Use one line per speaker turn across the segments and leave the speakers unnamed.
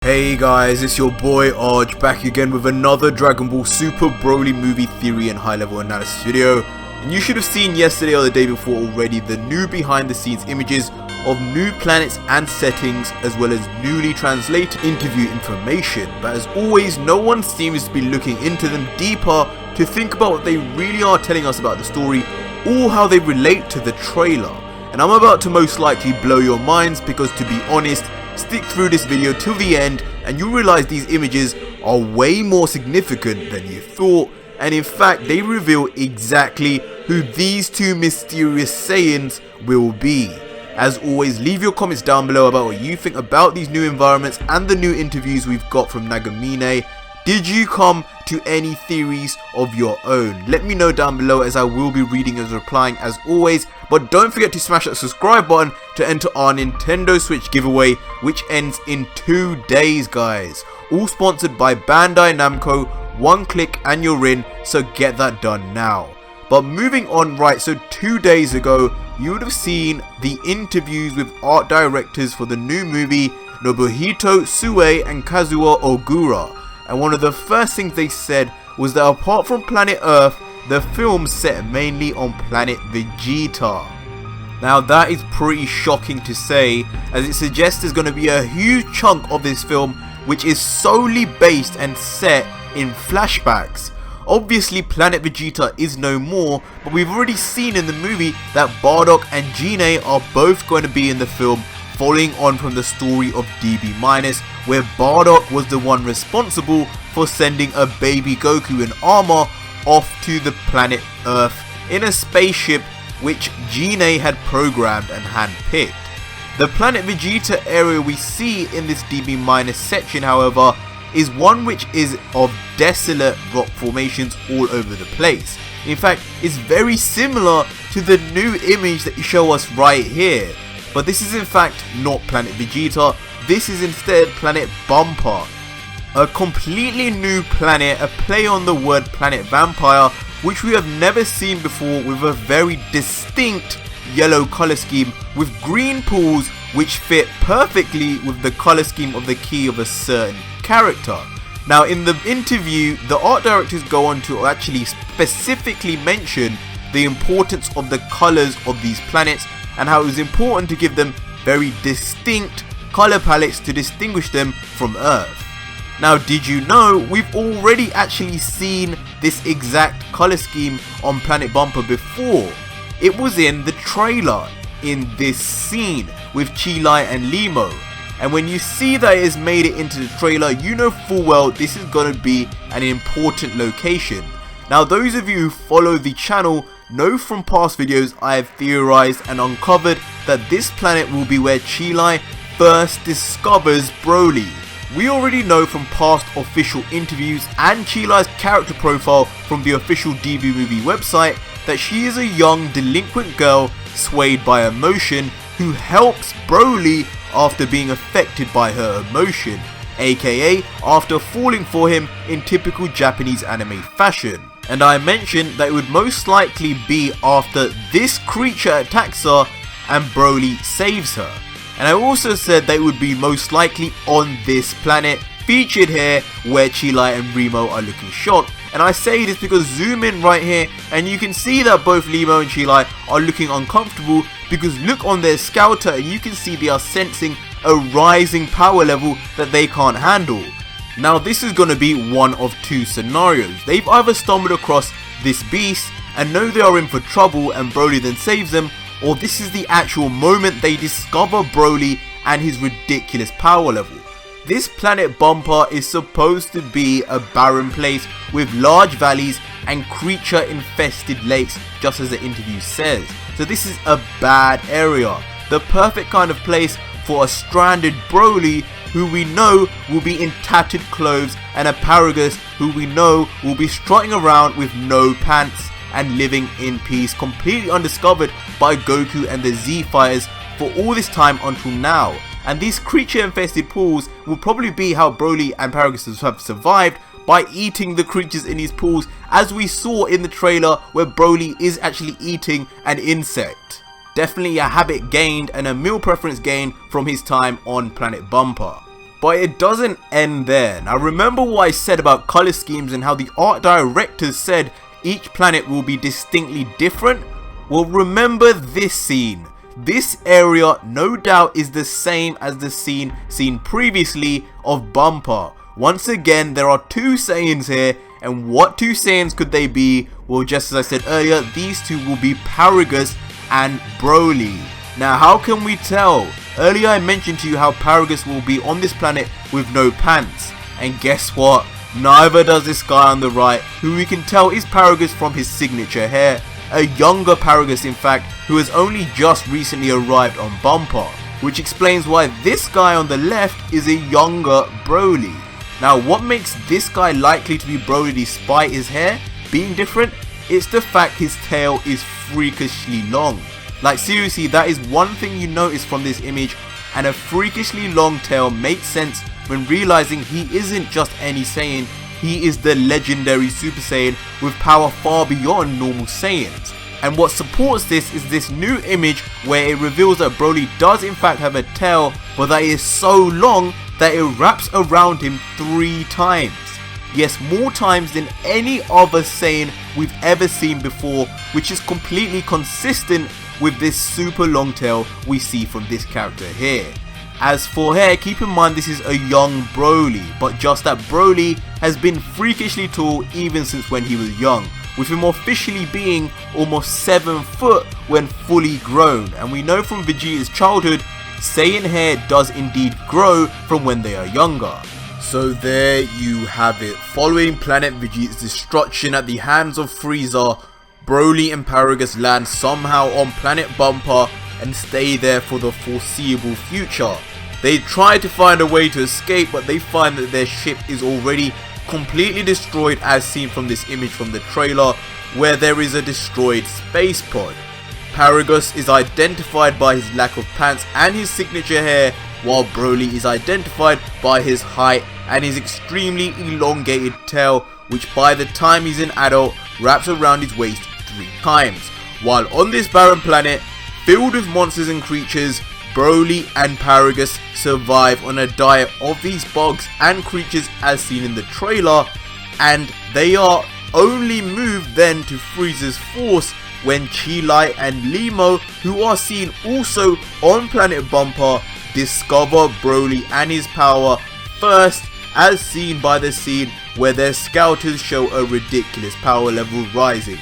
Hey guys, it's your boy Arj back again with another Dragon Ball Super Broly movie theory and high level analysis video. And you should have seen yesterday or the day before already the new behind the scenes images of new planets and settings, as well as newly translated interview information. But as always, no one seems to be looking into them deeper to think about what they really are telling us about the story or how they relate to the trailer. And I'm about to most likely blow your minds because, to be honest, stick through this video till the end and you'll realize these images are way more significant than you thought, and in fact they reveal exactly who these two mysterious Saiyans will be. As always, leave your comments down below about what you think about these new environments and the new interviews we've got from Nagamine. Did you come to any theories of your own? Let me know down below, as I will be reading and replying as always. But don't forget to smash that subscribe button to enter our Nintendo Switch giveaway, which ends in 2 days, guys. All sponsored by Bandai Namco. One click and you're in, so get that done now. But moving on, right, so 2 days ago you would have seen the interviews with art directors for the new movie Nobuhito Sue and Kazuo Ogura. And one of the first things they said was that apart from planet Earth, the film's set mainly on planet Vegeta. Now that is pretty shocking to say, as it suggests there's going to be a huge chunk of this film which is solely based and set in flashbacks. Obviously Planet Vegeta is no more, but we've already seen in the movie that Bardock and Chirai are both going to be in the film, following on from the story of DB-, where Bardock was the one responsible for sending a baby Goku in armor off to the planet Earth in a spaceship which Chirai had programmed and handpicked. The planet Vegeta area we see in this DB- section, however, is one which is of desolate rock formations all over the place. In fact, it's very similar to the new image that you show us right here. But this is in fact not planet Vegeta, this is instead planet Banpa. A completely new planet, a play on the word planet vampire, which we have never seen before, with a very distinct yellow colour scheme with green pools which fit perfectly with the colour scheme of the ki of a certain character. Now in the interview, the art directors go on to actually specifically mention the importance of the colours of these planets and how it was important to give them very distinct colour palettes to distinguish them from Earth. Now did you know we've already actually seen this exact colour scheme on planet Banpa before? It was in the trailer, in this scene with Chirai and Limo. And when you see that it has made it into the trailer, you know full well this is going to be an important location. Now those of you who follow the channel know from past videos I have theorized and uncovered that this planet will be where Chirai first discovers Broly. We already know from past official interviews and Chirai's character profile from the official DB movie website that she is a young delinquent girl swayed by emotion who helps Broly after being affected by her emotion, aka after falling for him in typical Japanese anime fashion. And I mentioned that it would most likely be after this creature attacks her and Broly saves her. And I also said that it would be most likely on this planet, featured here where Chirai and Remo are looking shocked. And I say this because zoom in right here and you can see that both Limo and Chirai are looking uncomfortable, because look on their scouter and you can see they are sensing a rising power level that they can't handle. Now this is going to be one of two scenarios. They've either stumbled across this beast and know they are in for trouble and Broly then saves them, or this is the actual moment they discover Broly and his ridiculous power level. This planet Banpa is supposed to be a barren place with large valleys and creature infested lakes, just as the interview says. So this is a bad area, the perfect kind of place for a stranded Broly who we know will be in tattered clothes, and a Paragus who we know will be strutting around with no pants and living in peace, completely undiscovered by Goku and the Z fighters for all this time until now. And these creature infested pools will probably be how Broly and Paragus have survived, by eating the creatures in these pools, as we saw in the trailer where Broly is actually eating an insect. Definitely a habit gained and a meal preference gained from his time on planet Banpa. But it doesn't end there. Now remember what I said about color schemes and how the art directors said each planet will be distinctly different? Well, remember this scene. This area no doubt is the same as the scene seen previously of Banpa. Once again, there are two Saiyans here, and what two Saiyans could they be? Well, just as I said earlier, these two will be Paragus and BROLY. Now how can we tell? Earlier I mentioned to you how Paragus will be on this planet with no pants, and guess what? Neither does this guy on the right, who we can tell is Paragus from his signature hair. A younger Paragus in fact, who has only just recently arrived on Banpa, which explains why this guy on the left is a younger BROLY. Now what makes this guy likely to be BROLY despite his hair being different? It's the fact his tail is freakishly long. Like seriously, that is one thing you notice from this image, and a freakishly long tail makes sense when realizing he isn't just any Saiyan, he is the legendary Super Saiyan with power far beyond normal Saiyans. And what supports this is this new image where it reveals that BROLY does in fact have a tail, but that it is so long that it wraps around him 3 times. Yes, more times than any other Saiyan we've ever seen before, which is completely consistent with this super long tail we see from this character here. As for hair, keep in mind this is a young BROLY, but just that BROLY has been freakishly tall even since when he was young, with him officially being almost 7 foot when fully grown. And we know from Vegeta's childhood, Saiyan hair does indeed grow from when they are younger. So there you have it. Following Planet Vegeta's destruction at the hands of Frieza, BROLY and Paragus land somehow on planet Banpa and stay there for the foreseeable future. They try to find a way to escape, but they find that their ship is already completely destroyed, as seen from this image from the trailer where there is a destroyed SPACEPOD. Paragus is identified by his lack of pants and his signature hair, while BROLY is identified by his height and his extremely elongated tail, which by the time he's an adult wraps around his waist 3 times. While on this barren planet filled with monsters and creatures, BROLY and Paragus survive on a diet of these bugs and creatures as seen in the trailer, and they are only moved then to Frieza's force when Chelye and Limo, who are seen also on planet Banpa, discover BROLY and his power first, as seen by the scene where their scouters show a ridiculous power level rising.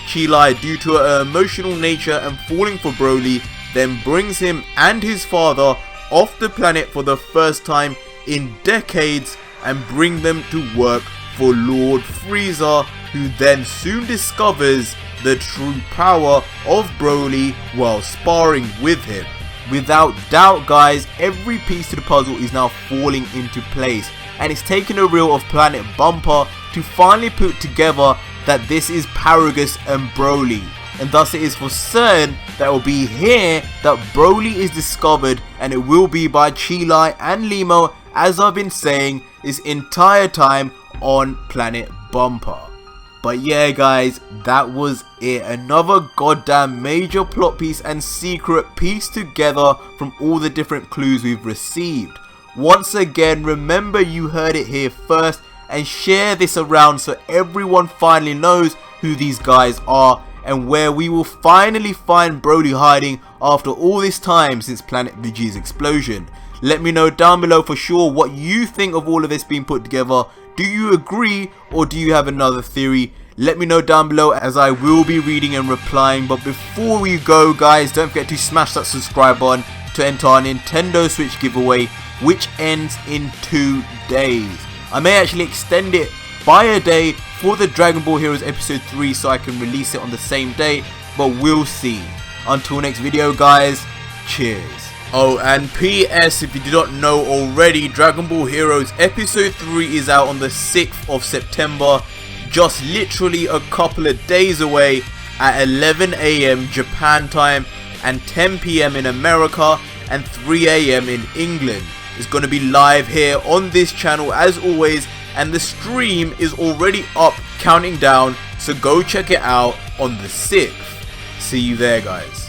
Chelye, due to her emotional nature and falling for BROLY, then brings him and his father off the planet for the first time in decades and bring them to work for Lord Frieza, who then soon discovers the true power of BROLY while sparring with him. Without doubt guys, every piece to the puzzle is now falling into place, and it's taken a reel of planet Banpa to finally put together that this is Paragus and BROLY, and thus it is for certain that it will be here that BROLY is discovered, and it will be by Chelye and Limo, as I've been saying this entire time on planet Banpa. But yeah guys, that was it. Another goddamn major plot piece and secret pieced together from all the different clues we've received. Once again, remember you heard it here first, and share this around so everyone finally knows who these guys are and where we will finally find BROLY hiding after all this time since Planet Vegeta's explosion. Let me know down below for sure what you think of all of this being put together. Do you agree, or do you have another theory? Let me know down below, as I will be reading and replying. But before we go guys, don't forget to smash that subscribe button to enter our Nintendo Switch giveaway, which ends in 2 days. I may actually extend it by a day for the Dragon Ball Heroes episode 3 so I can release it on the same day, but we'll see. Until next video guys, cheers. Oh, and PS, if you did not know already, Dragon Ball Heroes episode 3 is out on the 6th of September, just literally a couple of days away at 11 AM Japan time and 10 PM in America and 3 AM in England. It's going to be live here on this channel as always, and the stream is already up counting down, so go check it out on the 6th. See you there guys.